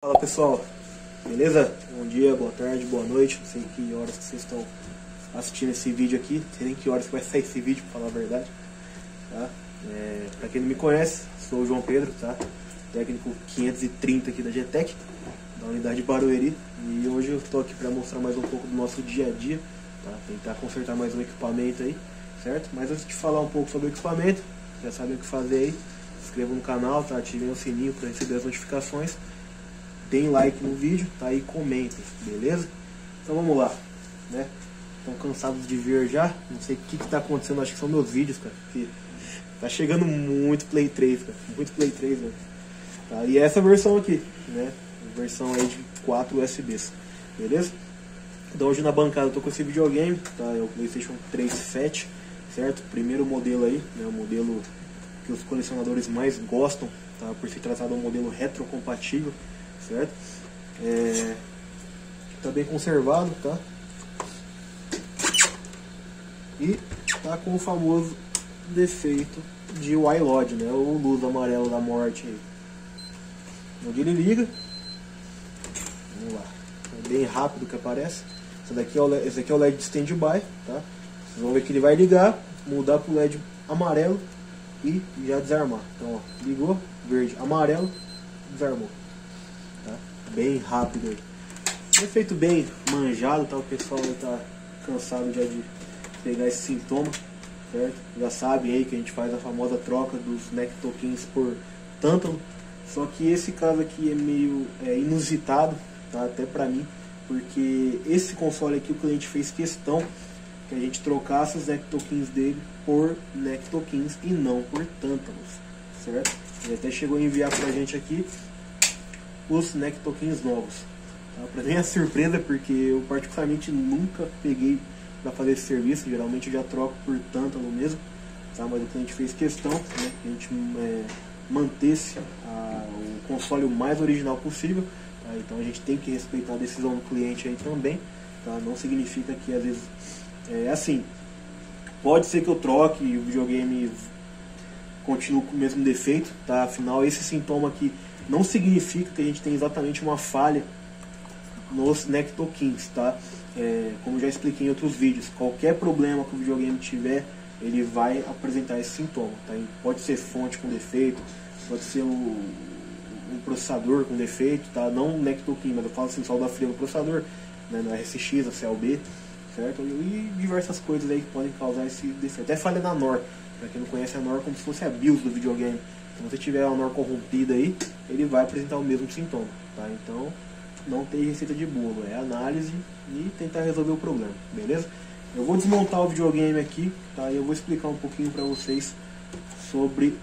Fala pessoal, beleza? Bom dia, boa tarde, boa noite, não sei que horas que vocês estão assistindo esse vídeo aqui, não sei nem que horas que vai sair esse vídeo, pra falar a verdade, tá? Pra quem não me conhece, sou o João Pedro, tá? Técnico 530 aqui da GTEC, da unidade Barueri, e hoje eu estou aqui para mostrar mais um pouco do nosso dia a dia, tá? Tentar consertar mais um equipamento aí, certo? Mas antes de falar um pouco sobre o equipamento, já sabem o que fazer aí, se inscrevam no canal, tá? Ativem o sininho para receber as notificações. Deem like no vídeo, tá? E comentem, beleza? Então vamos lá, né? Estão cansados de ver já? Não sei o que tá acontecendo, acho que são meus vídeos, cara. Porque tá chegando muito Play 3, cara. Muito Play 3, né? Tá? E essa versão aqui, né? Versão aí de 4 USBs, beleza? Então hoje na bancada eu tô com esse videogame, tá? É o PlayStation 3 Fat, certo? Primeiro modelo aí, né? O modelo que os colecionadores mais gostam, tá? Por ser tratado um modelo retrocompatível, certo? Tá bem conservado, tá? E tá com o famoso defeito de Y-Lod, né? O luz amarelo da morte aí. Onde ele liga, vamos lá, é bem rápido que aparece. Esse aqui é o LED de standby, tá? Vocês vão ver que ele vai ligar, mudar para o LED amarelo e já desarmar. Então, ó, ligou, verde, amarelo, desarmou. Tá? Bem rápido aí. Efeito bem manjado, tá? O pessoal tá cansado já de pegar esse sintoma, certo? Já sabe aí que a gente faz a famosa troca dos Nectokins por tântalo. Só que esse caso aqui é meio inusitado, tá? Até pra mim, porque esse console aqui o cliente fez questão que a gente trocasse os Nectokins dele por Nectokins e não por tântalos, certo? Ele até chegou a enviar pra gente aqui os Nectokins novos, tá? Pra mim é surpresa, porque eu particularmente nunca peguei para fazer esse serviço. Geralmente eu já troco por tântalo mesmo, tá? Mas o cliente fez questão, né, que a gente mantesse o console o mais original possível, tá? Então a gente tem que respeitar a decisão do cliente aí também, tá? Não significa que às vezes assim, pode ser que eu troque e o videogame continue com o mesmo defeito, tá? Afinal esse sintoma aqui não significa que a gente tem exatamente uma falha nos Nectokins, tá? Como já expliquei em outros vídeos, qualquer problema que o videogame tiver, ele vai apresentar esse sintoma, tá? Pode ser fonte com defeito, pode ser um processador com defeito, tá? Não o Nectokin, mas eu falo assim, solda fria no processador, né? No RSX, a CLB, certo? E diversas coisas aí que podem causar esse defeito. Até falha na NOR, para quem não conhece a NOR, como se fosse a BIOS do videogame. Se você tiver a NOR corrompida aí, ele vai apresentar o mesmo sintoma, tá? Então não tem receita de bolo, é análise e tentar resolver o problema, beleza? Eu vou desmontar o videogame aqui, tá? E eu vou explicar um pouquinho para vocês sobre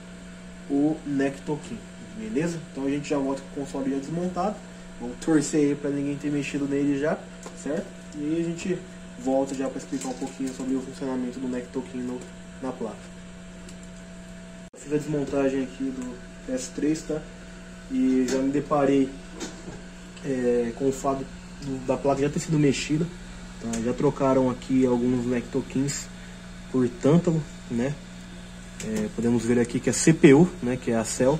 o Nectokin, beleza? Então a gente já volta com o console já desmontado. Vamos torcer aí para ninguém ter mexido nele já, certo? E aí a gente volta já para explicar um pouquinho sobre o funcionamento do Nectokin na placa. Eu fiz a desmontagem aqui do PS3, tá? E já me deparei com o fato da placa já ter sido mexida, tá? Já trocaram aqui alguns Nectokins por tântalo, né? Podemos ver aqui que a CPU, né, que é a Cell,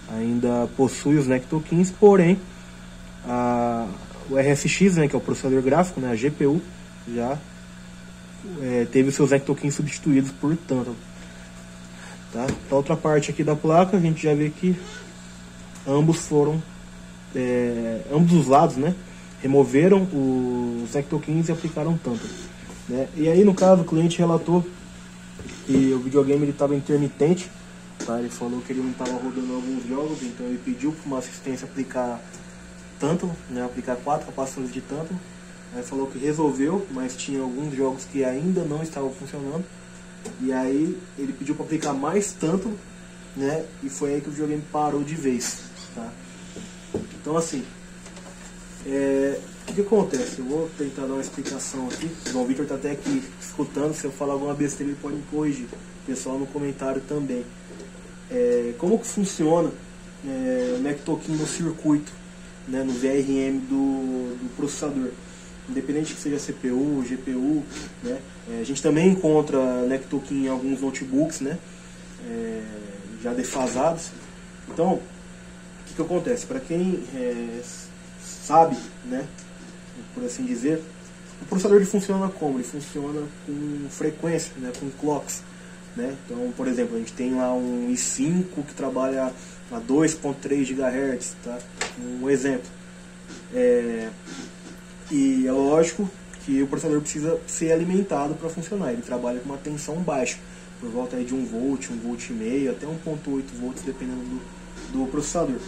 ainda possui os Nectokins, porém o RSX, né, que é o processador gráfico, né, a GPU, já teve os seus Nectokins substituídos por tântalo, tá? Da outra parte aqui da placa a gente já vê que ambos os lados, né, removeram os Nectokins e aplicaram tântalo, né? E aí no caso o cliente relatou que o videogame estava intermitente, tá? Ele falou que ele não estava rodando alguns jogos, então ele pediu para uma assistência aplicar tântalo, né, aplicar 4 capacitores de tântalo. Aí falou que resolveu, mas tinha alguns jogos que ainda não estavam funcionando, e aí ele pediu para aplicar mais tântalo, né, e foi aí que o videogame parou de vez, tá? Então assim, o que acontece? Eu vou tentar dar uma explicação aqui. O João Vitor está até aqui escutando. Se eu falar alguma besteira, ele pode me corrigir. O pessoal no comentário também. Como que funciona o Nectokin no circuito, né, no VRM do processador? Independente que seja CPU, GPU, né? A gente também encontra Nectokin em alguns notebooks, né, já defasados. Então, o que acontece? Para quem sabe, né, por assim dizer, o processador ele funciona como? Ele funciona com frequência, né, com clocks. Né? Então, por exemplo, a gente tem lá um i5 que trabalha a 2.3 GHz, tá? Um exemplo. E é lógico que o processador precisa ser alimentado para funcionar. Ele trabalha com uma tensão baixa, por volta aí de 1 volt, 1,5 volt, até 1.8 volts, dependendo do processador.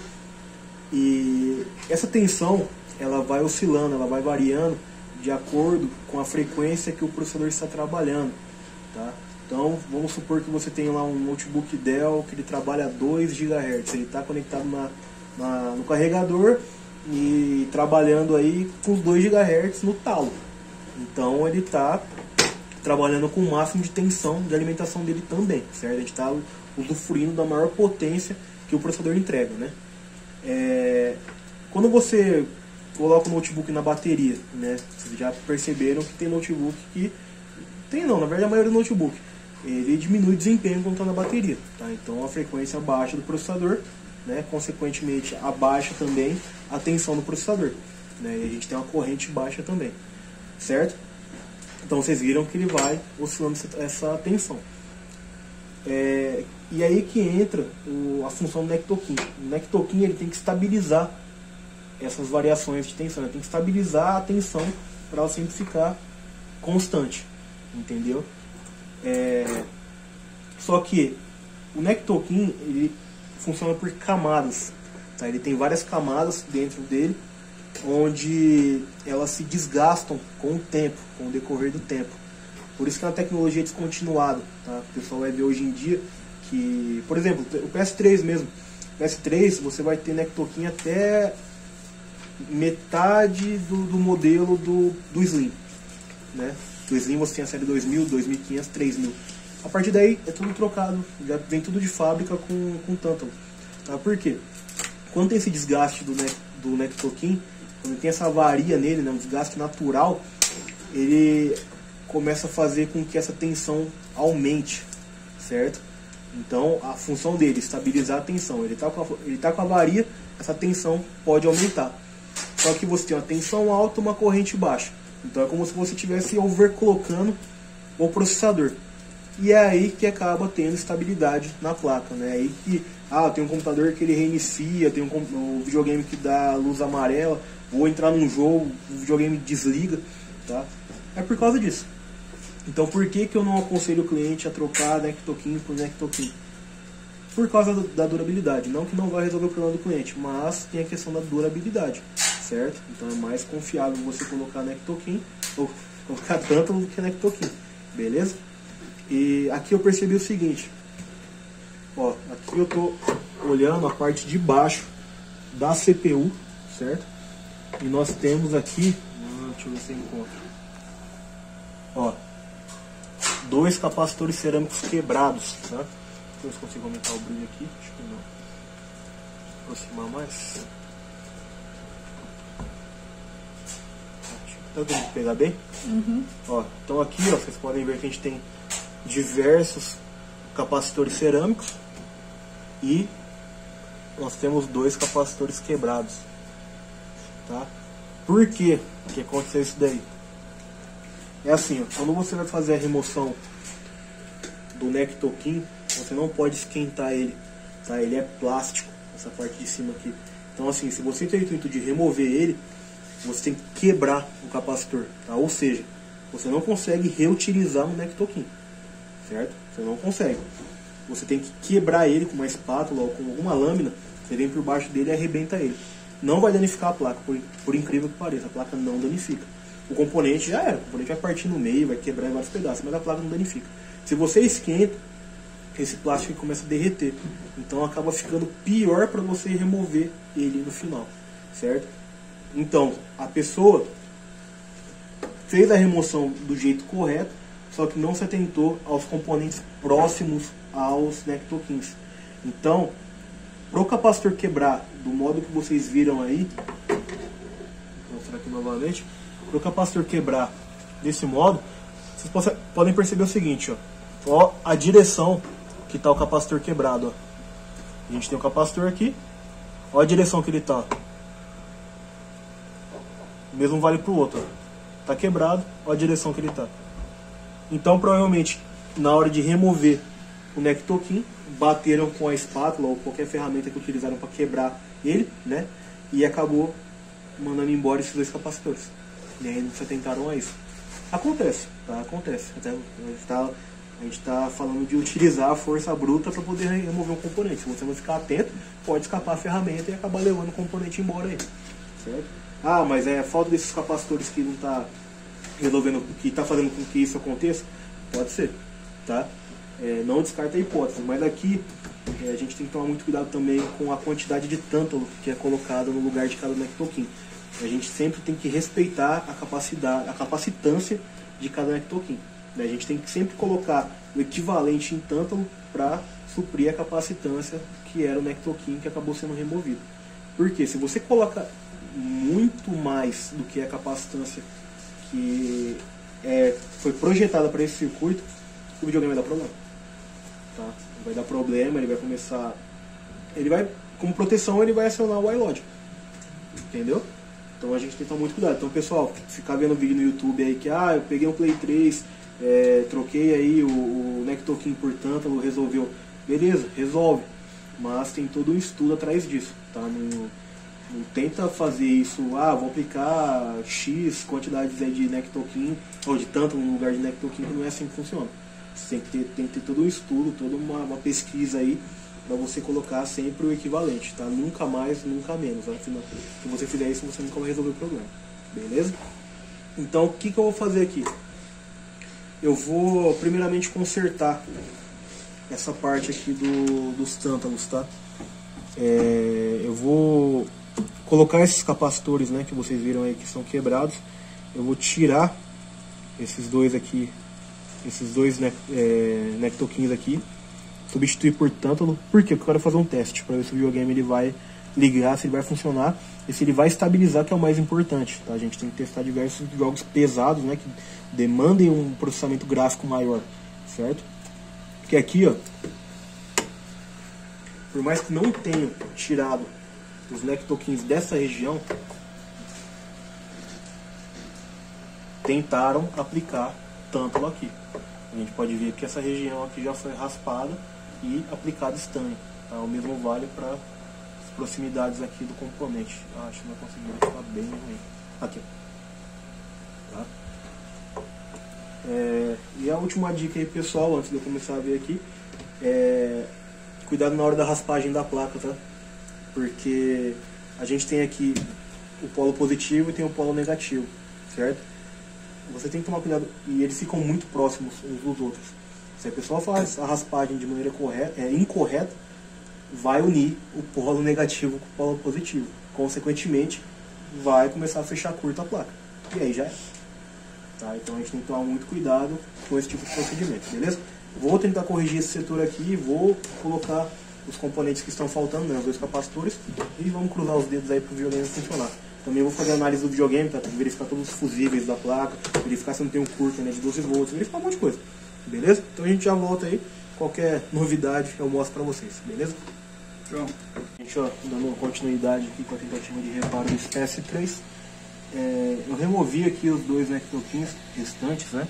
E essa tensão, ela vai oscilando, ela vai variando de acordo com a frequência que o processador está trabalhando, tá? Então, vamos supor que você tem lá um notebook Dell que ele trabalha a 2 GHz, ele está conectado no carregador e trabalhando aí com os 2 GHz no talo. Então, ele está trabalhando com o máximo de tensão de alimentação dele também, certo? A gente está usufruindo da maior potência que o processador entrega, né? Quando você coloca o notebook na bateria, né? Vocês já perceberam que tem notebook que... na verdade a maioria do notebook ele diminui o desempenho quando está na bateria, tá? Então a frequência baixa do processador, né? Consequentemente abaixa também a tensão do processador, né? E a gente tem uma corrente baixa também, certo? Então vocês viram que ele vai oscilando essa tensão. E aí que entra a função do Nectokin. O Nectokin ele tem que estabilizar essas variações de tensão, ele tem que estabilizar a tensão para ela sempre ficar constante, entendeu? Só que o Nectokin ele funciona por camadas, tá? Ele tem várias camadas dentro dele, onde elas se desgastam com o tempo, com o decorrer do tempo. Por isso que é uma tecnologia descontinuada, tá? O pessoal vai ver hoje em dia que, por exemplo, o PS3 mesmo, PS3 você vai ter Nectokin até metade do modelo do Slim, né? Do Slim você tem a série 2000, 2500, 3000. A partir daí é tudo trocado, já vem tudo de fábrica com Tantalum. Tá? Por quê? Quando tem esse desgaste do Nectokin, quando tem essa avaria nele, né, um desgaste natural, ele começa a fazer com que essa tensão aumente, certo? Então a função dele é estabilizar a tensão. Ele tá com avaria, essa tensão pode aumentar. Só que você tem uma tensão alta e uma corrente baixa. Então é como se você estivesse overclockando o processador. E é aí que acaba tendo estabilidade na placa, né? É aí que tem um computador que ele reinicia, tem um videogame que dá luz amarela, vou entrar num jogo, o videogame desliga, tá? É por causa disso. Então por que eu não aconselho o cliente a trocar Nectokin por Nectokin? Por causa da durabilidade. Não que não vai resolver o problema do cliente, mas tem a questão da durabilidade, certo? Então é mais confiável você colocar Nectokin ou colocar Tantalum do que Nectokin, beleza? E aqui eu percebi o seguinte, ó, aqui eu tô olhando a parte de baixo da CPU, certo? E nós temos aqui, deixa eu ver se eu encontro, ó, 2 capacitores cerâmicos quebrados, tá? Deixa eu ver se consigo aumentar o brilho aqui, acho que não. Aproximar mais. Tá tendo que pegar bem? Uhum. Ó, então aqui, ó, vocês podem ver que a gente tem diversos capacitores cerâmicos e nós temos 2 capacitores quebrados, tá? Por que aconteceu isso daí? É assim, ó, quando você vai fazer a remoção do Nectokin, você não pode esquentar ele, tá? Ele é plástico, essa parte de cima aqui. Então assim, se você tem o intuito de remover ele, você tem que quebrar o capacitor, tá? Ou seja, você não consegue reutilizar um Nectokin, certo? Você não consegue. Você tem que quebrar ele com uma espátula ou com alguma lâmina, você vem por baixo dele e arrebenta ele. Não vai danificar a placa, por incrível que pareça, a placa não danifica. O componente já era, o componente vai partir no meio, vai quebrar em vários pedaços, mas a placa não danifica. Se você esquenta, esse plástico começa a derreter, então acaba ficando pior para você remover ele no final, certo? Então, a pessoa fez a remoção do jeito correto, só que não se atentou aos componentes próximos aos Nectokins. Então, para o capacitor quebrar do modo que vocês viram aí, vou mostrar aqui novamente, para o capacitor quebrar desse modo, vocês podem perceber o seguinte, ó a direção que está o capacitor quebrado. Ó. A gente tem o capacitor aqui, Olha a direção que ele tá. O mesmo vale pro outro. Tá quebrado, olha a direção que ele tá. Então provavelmente na hora de remover o Nectoquim, bateram com a espátula ou qualquer ferramenta que utilizaram para quebrar ele, né? E acabou mandando embora esses dois capacitores. E aí eles atentaram a isso. Acontece, tá? Acontece. Até a gente tá falando de utilizar a força bruta para poder remover um componente. Se você não ficar atento, pode escapar a ferramenta e acabar levando o componente embora aí. Certo? Ah, mas é a falta desses capacitores que não tá resolvendo, que tá fazendo com que isso aconteça? Pode ser, tá? Não descarta a hipótese, mas aqui a gente tem que tomar muito cuidado também com a quantidade de tântalo que é colocada no lugar de cada Nectoquim. A gente sempre tem que respeitar a capacidade, a capacitância de cada Nectoquim. A gente tem que sempre colocar o equivalente em tântalo para suprir a capacitância que era o Nectoquim que acabou sendo removido. Porque se você coloca muito mais do que a capacitância que foi projetada para esse circuito, o videogame vai dar problema. Tá? Vai dar problema, ele vai começar... como proteção, ele vai acionar o iLogic. Entendeu? Então a gente tem que tomar muito cuidado. Então, pessoal, ficar vendo vídeo no YouTube aí que eu peguei um Play 3, troquei aí o Nectoquim por tântalo, resolveu. Beleza, resolve. Mas tem todo um estudo atrás disso. Tá? Não tenta fazer isso, vou aplicar X quantidades aí de Nectoquim, ou de tântalo no lugar de Nectoquim, que não é assim que funciona. Você tem que ter todo um estudo, toda uma pesquisa aí, para você colocar sempre o equivalente, tá? Nunca mais, nunca menos. Afinal, se você fizer isso, você nunca vai resolver o problema. Beleza? Então, o que eu vou fazer aqui? Eu vou, primeiramente, consertar essa parte aqui dos tântalos, tá? Eu vou colocar esses capacitores, né, que vocês viram aí que são quebrados. Eu vou tirar esses dois aqui, esses dois Nectoquins aqui, substituir por tântalo. Por quê? Porque eu quero fazer um teste para ver se o videogame ele vai ligar, se ele vai funcionar e se ele vai estabilizar, que é o mais importante, tá? A gente tem que testar diversos jogos pesados, né, que demandem um processamento gráfico maior, certo? Porque aqui, ó, por mais que não tenha tirado os Nectoquins dessa região, tentaram aplicar tântalo aqui. A gente pode ver que essa região aqui já foi raspada e aplicado estanho. Tá? O mesmo vale para as proximidades aqui do componente. Acho que não consegui ficar bem ruim. Aqui. Tá? E a última dica aí, pessoal, antes de eu começar a ver aqui, cuidado na hora da raspagem da placa, tá? Porque a gente tem aqui o polo positivo e tem o polo negativo, certo? Você tem que tomar cuidado, e eles ficam muito próximos uns dos outros. Se a pessoa faz a raspagem de maneira incorreta, vai unir o polo negativo com o polo positivo. Consequentemente, vai começar a fechar curto a placa. E aí já é. Tá? Então a gente tem que tomar muito cuidado com esse tipo de procedimento, beleza? Vou tentar corrigir esse setor aqui, vou colocar os componentes que estão faltando, né, os dois capacitores, e vamos cruzar os dedos aí para o videogame funcionar. Também vou fazer a análise do videogame, tá? Verificar todos os fusíveis da placa, verificar se não tem um curto, né, de 12 volts, verificar um monte de coisa, beleza? Então a gente já volta aí, qualquer novidade eu mostro para vocês, beleza? Pronto. Gente, ó, dando continuidade aqui com a tentativa de reparo do PS3, eu removi aqui os dois Nectoquins restantes, né?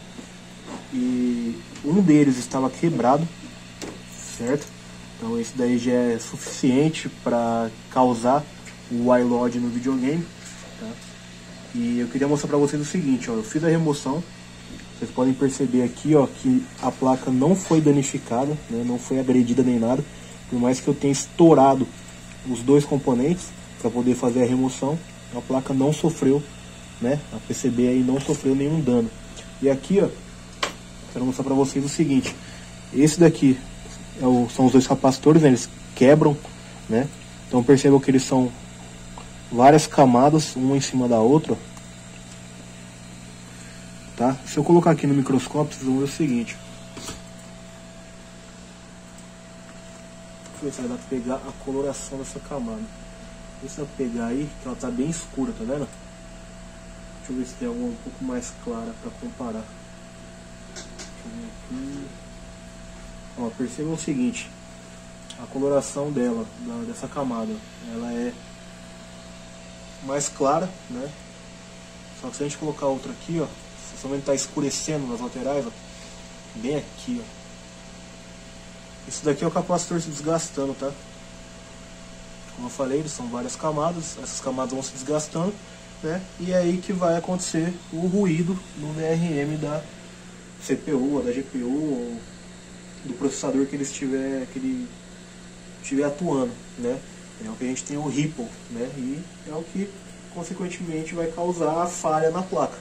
E um deles estava quebrado, certo? Então esse daí já é suficiente para causar o iLoad no videogame, tá? E eu queria mostrar para vocês o seguinte, ó, eu fiz a remoção, vocês podem perceber aqui, ó, que a placa não foi danificada, né? Não foi agredida nem nada, por mais que eu tenha estourado os dois componentes para poder fazer a remoção, a placa não sofreu, né? A PCB aí não sofreu nenhum dano. E aqui, ó, quero mostrar para vocês o seguinte, esse daqui são os dois capacitores, né? Eles quebram, né? Então percebam que eles são várias camadas, uma em cima da outra, tá? Se eu colocar aqui no microscópio, vocês vão ver o seguinte. Deixa eu ver se vai dar pra pegar a coloração dessa camada. Deixa eu pegar aí, que ela tá bem escura, tá vendo? Deixa eu ver se tem alguma um pouco mais clara para comparar. Deixa eu ver aqui. Ó, percebam o seguinte, a coloração dela, dessa camada, ela é mais clara, né? Só que se a gente colocar outra aqui, ó, somente está escurecendo nas laterais, ó, bem aqui, ó. Isso daqui é o capacitor se desgastando, tá? Como eu falei, eles são várias camadas, essas camadas vão se desgastando, né? E é aí que vai acontecer o ruído no VRM da CPU, ou da GPU, ou do processador que ele estiver atuando, né? É o que a gente tem o ripple, né? E é o que consequentemente vai causar a falha na placa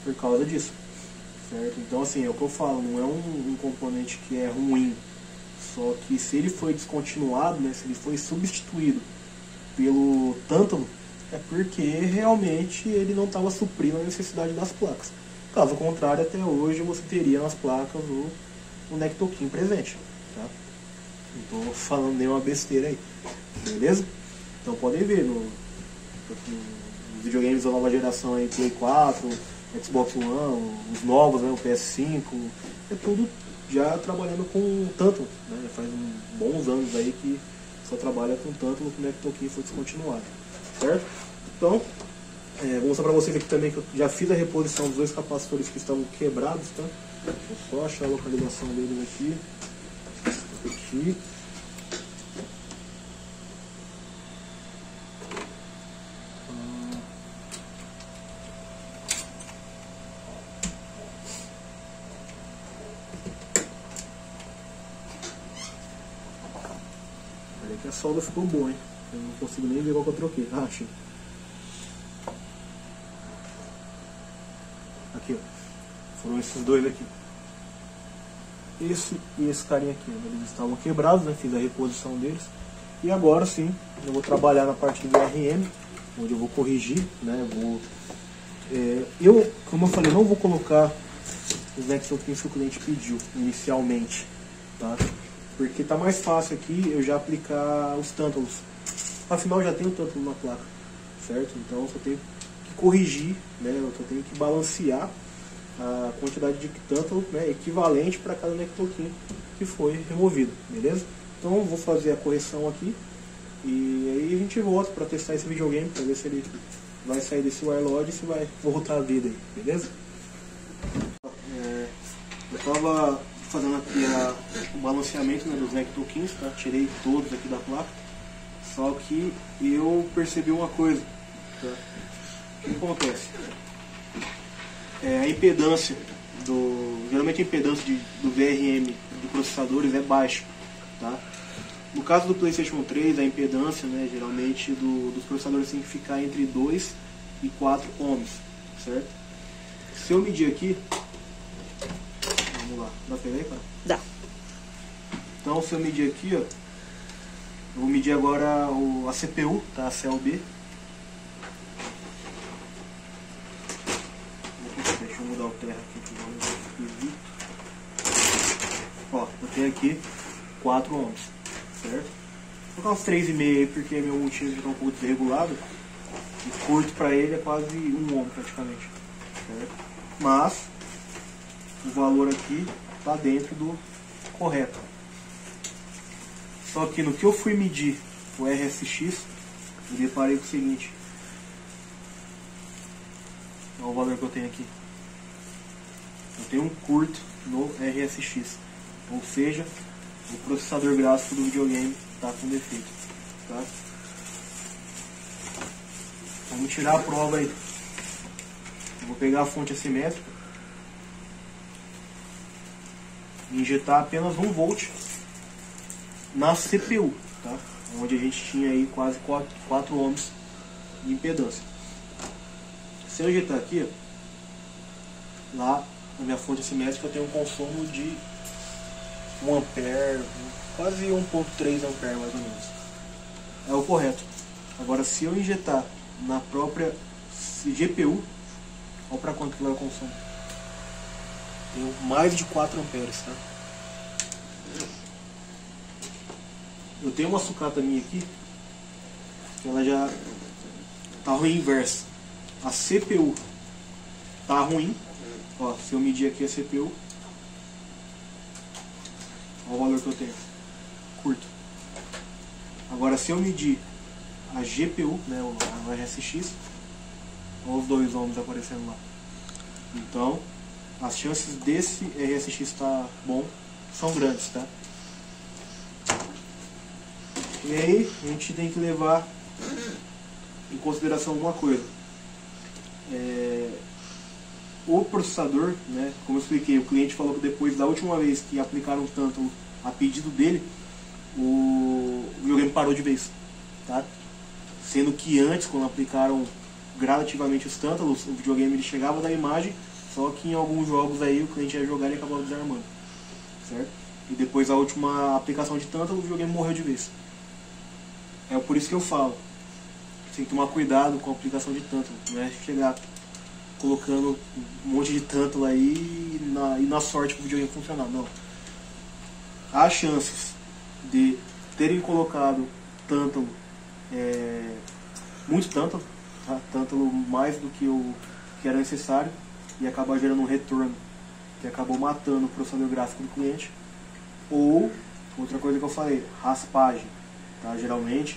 por causa disso, certo? Então assim, é o que eu falo, não é um componente que é ruim, só que se ele foi descontinuado, né, se ele foi substituído pelo Tantalum, é porque realmente ele não estava suprindo a necessidade das placas. Caso contrário, até hoje você teria nas placas o Nectoquim presente, tá? Não estou falando nenhuma besteira aí, beleza? Então podem ver nos videogames da nova geração aí, Play 4, Xbox One, os novos, né, o PS5, é tudo já trabalhando com Tantalum, né? Já faz bons anos aí que só trabalha com Tantalum, que o Nectoquim foi descontinuado, certo? Então, vou mostrar para vocês aqui também que eu já fiz a reposição dos dois capacitores que estavam quebrados, tá? Vou só achar a localização deles aqui. Aqui. Olha que a solda ficou boa, hein? Eu não consigo nem ver qual que eu troquei. Ah, achei. Aqui, ó. Foram esses dois aqui. Esse e esse carinha aqui, né? Eles estavam quebrados, né? Fiz a reposição deles. E agora sim, eu vou trabalhar na parte do VRM, onde eu vou corrigir, né? Como eu falei, não vou colocar os Nectoquins que o cliente pediu inicialmente, tá? Porque tá mais fácil aqui eu já aplicar os Tantalums. Afinal, já tenho o Tantalum na placa, certo? Então eu só tenho que corrigir, né? Eu só tenho que balancear a quantidade de Tantalum, né, equivalente para cada Nectoquim que foi removido, beleza? Então eu vou fazer a correção aqui e aí a gente volta para testar esse videogame para ver se ele vai sair desse wirelod e se vai voltar à vida aí, beleza? Eu estava fazendo aqui o balanceamento, né, dos Nectoquins, tá? Tirei todos aqui da placa, só que eu percebi uma coisa, tá? O que acontece? A impedância geralmente a impedância do VRM de processadores é baixa, tá? No caso do PlayStation 3, a impedância, né, geralmente dos processadores tem que ficar entre 2 e 4 ohms, certo? Se eu medir aqui, vamos lá, dá pra ver, cara? Dá. Então se eu medir aqui, ó, eu vou medir agora a CPU, tá? A CLB. Deixa eu mudar o terra aqui que vamos ver. Ó, eu tenho aqui 4 ohms, certo? Vou colocar uns 3,5 aí porque meu multímetro está um pouco desregulado. E curto para ele é quase 1 ohm praticamente, certo? Mas o valor aqui está dentro do correto. Só que no que eu fui medir o RSX, eu deparei com o seguinte. Olha o valor que eu tenho aqui. Eu tenho um curto no RSX, ou seja, o processador gráfico do videogame está com defeito, tá? Vamos tirar a prova aí. Eu vou pegar a fonte assimétrica e injetar apenas 1 volt na CPU, tá? Onde a gente tinha aí quase 4 ohms de impedância. Se eu injetar aqui, ó, lá na minha fonte assimétrica eu tenho um consumo de 1 ampere, quase 1.3 ampere mais ou menos. É o correto. Agora se eu injetar na própria GPU, olha para quanto que vai o consumo. Tenho mais de 4 amperes, tá? Eu tenho uma sucata minha aqui, que ela já tá ruim inverso. A CPU tá ruim. Ó, se eu medir aqui a CPU, olha o valor que eu tenho. Curto. Agora, se eu medir a GPU, né, o RSX, olha os 2 ohms aparecendo lá. Então, as chances desse RSX estar bom são grandes, tá? E aí, a gente tem que levar em consideração uma coisa. O processador, né, como eu expliquei, o cliente falou que depois da última vez que aplicaram tanto a pedido dele, o videogame parou de vez, tá? Sendo que antes, quando aplicaram gradativamente os tântalos, o videogame ele chegava da imagem, só que em alguns jogos aí o cliente ia jogar e acabava desarmando, certo? E depois da última aplicação de tântalo, o videogame morreu de vez. É por isso que eu falo, tem que tomar cuidado com a aplicação de tântalo, não é chegar colocando um monte de tântalo aí e na sorte para o videogame funcionar, não. Há chances de terem colocado tântalo, muito tântalo, tá? Tântalo mais do que o que era necessário, e acabar gerando um retorno que acabou matando o processador gráfico do cliente. Ou, outra coisa que eu falei, raspagem, tá? Geralmente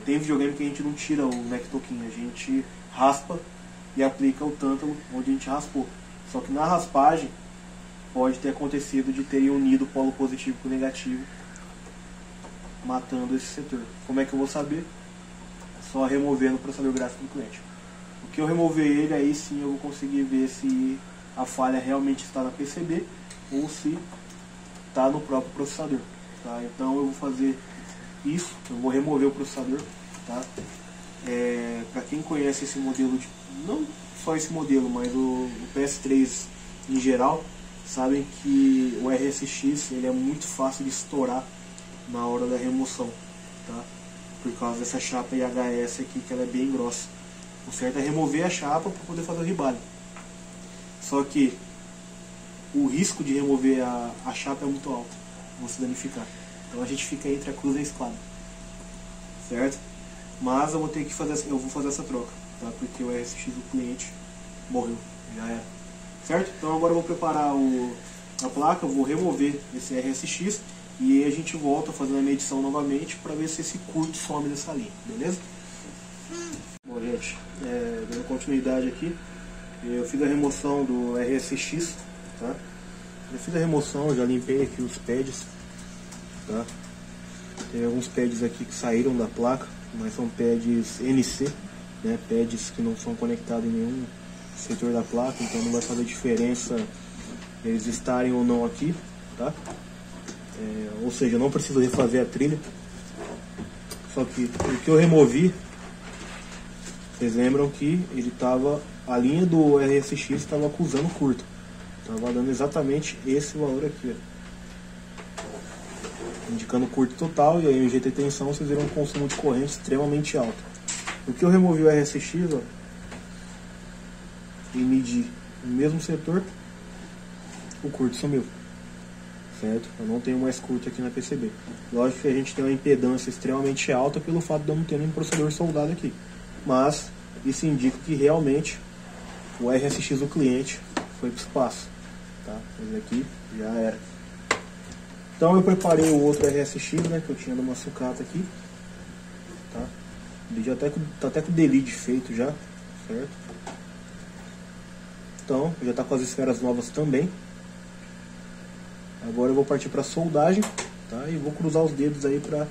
tem videogame que a gente não tira o nectoquinho, a gente raspa e aplica o tântalo onde a gente raspou. Só que na raspagem pode ter acontecido de terem unido o polo positivo com o negativo, matando esse setor. Como é que eu vou saber? Só removendo o processador gráfico do cliente. O que eu remover ele, aí sim eu vou conseguir ver se a falha realmente está na PCB ou se está no próprio processador, tá? Então eu vou fazer isso, eu vou remover o processador, tá? Para quem conhece esse modelo, não só esse modelo, mas o PS3 em geral, sabem que o RSX ele é muito fácil de estourar na hora da remoção, tá? Por causa dessa chapa IHS aqui, que ela é bem grossa. O certo é remover a chapa para poder fazer o rebalho. Só que o risco de remover a chapa é muito alto, vão se danificar. Então a gente fica entre a cruz e a espada, certo? Mas eu vou ter que fazer essa troca, tá? Porque o RSX do cliente morreu, já era, certo? Então agora eu vou preparar a placa, eu vou remover esse RSX e aí a gente volta fazendo a medição novamente para ver se esse curto some dessa linha, beleza? Bom, gente, dando continuidade aqui, eu fiz a remoção do RSX, tá? Eu fiz a remoção, já limpei aqui os pads, tá? Tem alguns pads aqui que saíram da placa, mas são pads NC, né? Pads que não são conectados em nenhum setor da placa, então não vai fazer diferença eles estarem ou não aqui, tá? Ou seja, eu não preciso refazer a trilha. Só que o que eu removi, vocês lembram que ele tava, a linha do RSX estava acusando curto, estava dando exatamente esse valor aqui, ó, indicando curto total, e aí o injetei tensão, vocês viram um consumo de corrente extremamente alto. O que eu removi o RSX, ó, e medi no mesmo setor, o curto sumiu, certo? Eu não tenho mais curto aqui na PCB. Lógico que a gente tem uma impedância extremamente alta pelo fato de eu não ter nenhum processador soldado aqui, mas isso indica que realmente o RSX do cliente foi para o espaço, tá? Esse aqui já era. Então eu preparei o outro RSX, né, que eu tinha numa sucata aqui, tá? Ele já tá até com o delete feito já, certo? Então já está com as esferas novas também. Agora eu vou partir para soldagem, tá? E vou cruzar os dedos aí para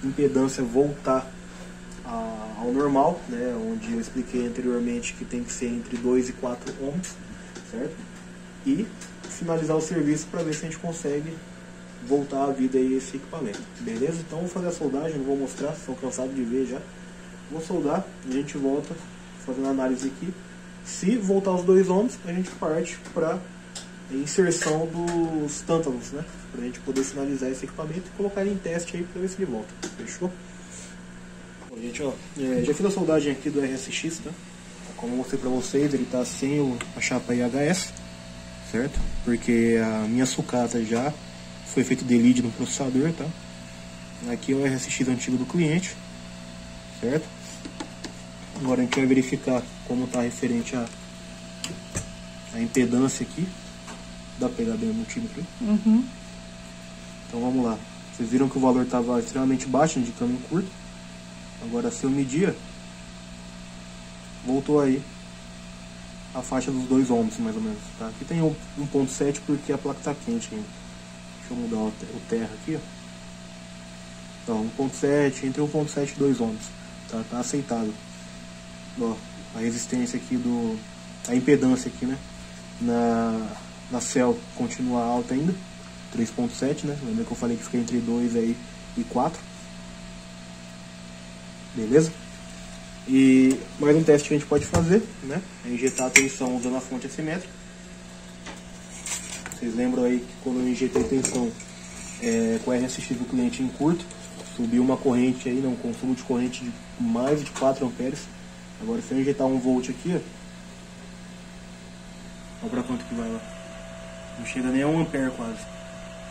impedância voltar ao normal, né? Onde eu expliquei anteriormente que tem que ser entre 2 e 4 ohms, certo? E finalizar o serviço para ver se a gente consegue voltar à vida aí esse equipamento, beleza? Então vou fazer a soldagem, não vou mostrar, estou cansado de ver já. Vou soldar, a gente volta fazendo a análise aqui. Se voltar os 2 ohms, a gente parte para inserção dos tântalos, né? Para a gente poder finalizar esse equipamento e colocar ele em teste aí para ver se ele volta. Fechou? Bom, gente, ó, já fiz a soldagem aqui do RSX, tá? Como eu mostrei para vocês, ele tá sem a chapa IHS, certo? Porque a minha sucata já foi feito delete no processador, tá? Aqui é o RSX antigo do cliente, certo? Agora a gente vai verificar como está referente a impedância aqui. Dá pra pegar bem o multímetro? Uhum. Então vamos lá. Vocês viram que o valor estava extremamente baixo, indicando em curto. Agora se eu medir, voltou aí a faixa dos 2 ohms mais ou menos, tá? Aqui tem 1.7 porque a placa está quente ainda. Deixa eu mudar o terra aqui, ó. Então 1.7, entre 1.7 e 2 ohms, tá aceitável. Ó, a resistência aqui a impedância aqui, né, na cell continua alta ainda, 3.7, né, lembra que eu falei que fica entre 2 aí e 4, beleza? E mais um teste que a gente pode fazer, né, é injetar a tensão usando a fonte assimétrica. Vocês lembram aí que quando eu injetei tensão com a RSX do cliente em curto, subiu uma corrente aí, um consumo de corrente de mais de 4 amperes. Agora se eu injetar 1 volt aqui, ó, olha pra quanto que vai lá. Não chega nem a 1 ampere quase,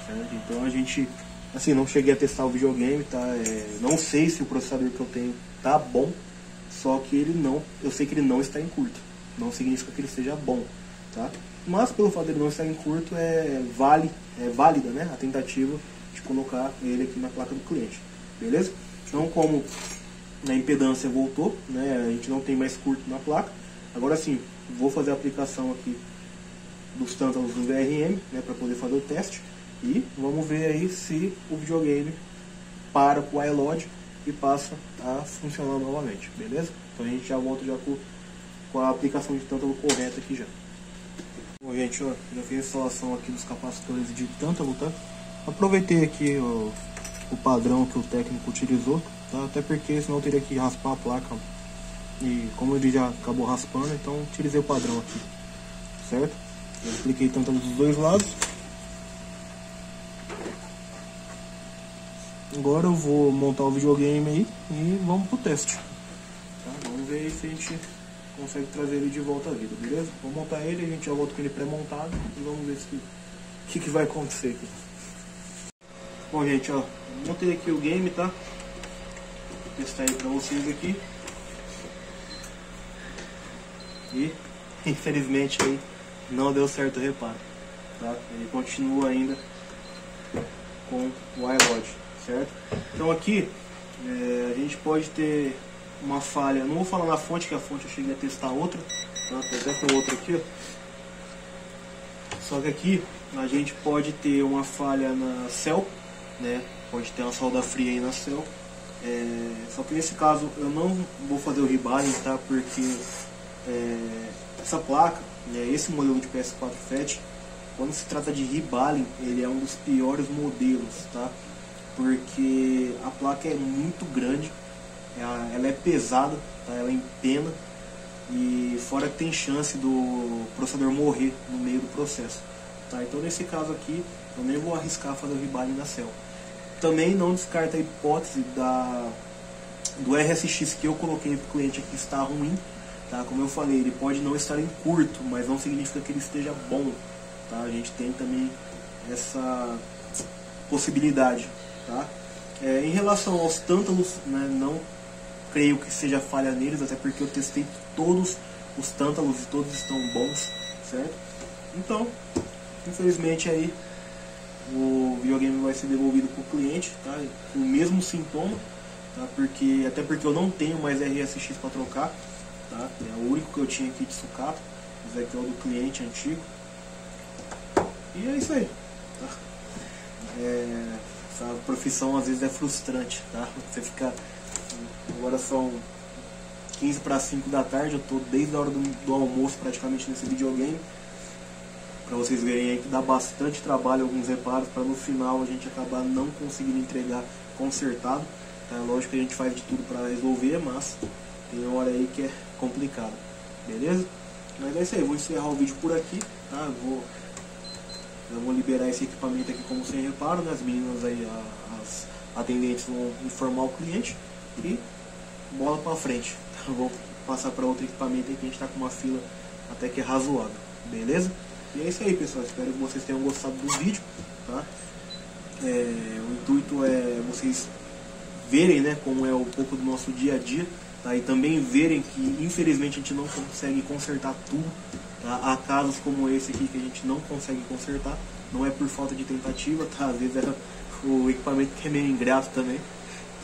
certo? Então a gente, assim, não cheguei a testar o videogame, tá? Não sei se o processador que eu tenho tá bom, só que eu sei que ele não está em curto. Não significa que ele seja bom, tá? Mas pelo fato dele não estar em curto, válida, né, a tentativa de colocar ele aqui na placa do cliente, beleza? Então, como a impedância voltou, né, a gente não tem mais curto na placa, agora sim, vou fazer a aplicação aqui dos tântalos do VRM, né, para poder fazer o teste, e vamos ver aí se o videogame para com o iLogic e passa a funcionar novamente, beleza? Então a gente já volta já com a aplicação de tântalo correta aqui já. Bom, gente, ó, já fiz a instalação aqui dos capacitores de tântalo, tá? Aproveitei aqui o padrão que o técnico utilizou, tá? Até porque senão eu teria que raspar a placa, e como ele já acabou raspando, então utilizei o padrão aqui, certo? Eu apliquei tântalo dos dois lados. Agora eu vou montar o videogame aí e vamos pro teste, tá? Vamos ver se a gente consegue trazer ele de volta à vida, beleza? Vou montar ele, a gente já volta com ele pré-montado e vamos ver o que vai acontecer aqui. Bom, gente, ó, montei aqui o game, tá? Vou testar aí pra vocês aqui. E infelizmente aí não deu certo o reparo, tá? Ele continua ainda com o iLogic, certo? Então aqui a gente pode ter uma falha, não vou falar na fonte, que a fonte eu cheguei a testar outra, tá? Tô até com outra aqui, ó. Só que aqui a gente pode ter uma falha na cell, né? Pode ter uma solda fria aí na cell. Só que nesse caso eu não vou fazer o rebaling, tá? Porque essa placa, esse modelo de PS4 FAT, quando se trata de rebaling, ele é um dos piores modelos, tá? Porque a placa é muito grande, ela é pesada, tá? Ela empena, e fora que tem chance do processador morrer no meio do processo, tá? Então nesse caso aqui eu nem vou arriscar fazer o rebaling na cell. Também não descarta a hipótese do RSX que eu coloquei para o cliente aqui estar ruim, tá? Como eu falei, ele pode não estar em curto, mas não significa que ele esteja bom, tá? A gente tem também essa possibilidade, tá? Em relação aos tântalos, né, não creio que seja falha neles, até porque eu testei todos os tântalos e todos estão bons, certo? Então, infelizmente aí o videogame vai ser devolvido para o cliente, tá? Com o mesmo sintoma, tá? Até porque eu não tenho mais RSX para trocar, tá? É o único que eu tinha aqui de sucata, esse aqui é o do cliente antigo. E é isso aí, tá? Essa profissão às vezes é frustrante, tá? Você fica... Agora são 15 para 5 da tarde, eu tô desde a hora do almoço praticamente nesse videogame, para vocês verem aí que dá bastante trabalho alguns reparos, para no final a gente acabar não conseguindo entregar consertado, tá? Lógico que a gente faz de tudo para resolver, mas tem hora aí que é complicado, beleza? Mas é isso aí, eu vou encerrar o vídeo por aqui, tá? Eu vou liberar esse equipamento aqui como sem reparo, né? As meninas aí, as atendentes vão informar o cliente e bola pra frente. Eu vou passar para outro equipamento aí que a gente tá com uma fila até que é razoável, beleza? E é isso aí, pessoal, espero que vocês tenham gostado do vídeo, tá? O intuito é vocês verem, né, como é um pouco do nosso dia a dia, tá? E também verem que infelizmente a gente não consegue consertar tudo, tá? Há casos como esse aqui que a gente não consegue consertar, não é por falta de tentativa, tá? Às vezes é o equipamento que é meio ingrato também,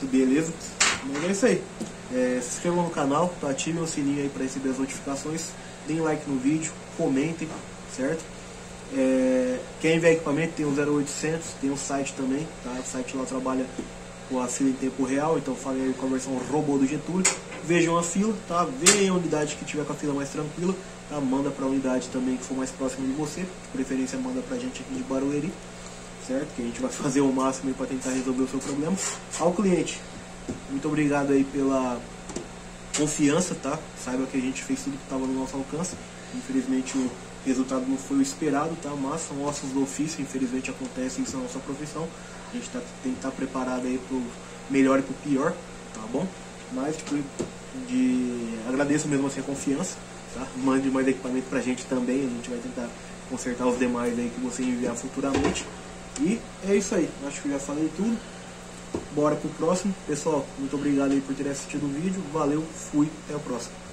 beleza? Mas é isso aí. Se inscrevam no canal, tá? Ativem o sininho aí para receber as notificações, deem like no vídeo, comentem, certo? Quem enviar equipamento tem o 0800, tem o site também, tá? O site lá trabalha com a fila em tempo real, então falei aí com a versão robô do Getúlio. Vejam a fila, tá? Vejam a unidade que tiver com a fila mais tranquila, tá? Manda para a unidade também que for mais próxima de você, de preferência manda pra gente aqui de Barueri, certo? Que a gente vai fazer o máximo para tentar resolver o seu problema. Ao cliente, muito obrigado aí pela confiança, tá? Saiba que a gente fez tudo que estava no nosso alcance. Infelizmente o resultado não foi o esperado, tá? Mas são ossos do ofício, infelizmente acontece isso na nossa profissão. A gente tem que estar preparado aí pro melhor e pro pior, tá bom? Mas tipo, agradeço mesmo assim a confiança, tá? Mande mais equipamento pra gente também, a gente vai tentar consertar os demais aí que você enviar futuramente. E é isso aí, acho que já falei tudo. Bora pro próximo. Pessoal, muito obrigado aí por ter assistido o vídeo. Valeu, fui, até o próximo.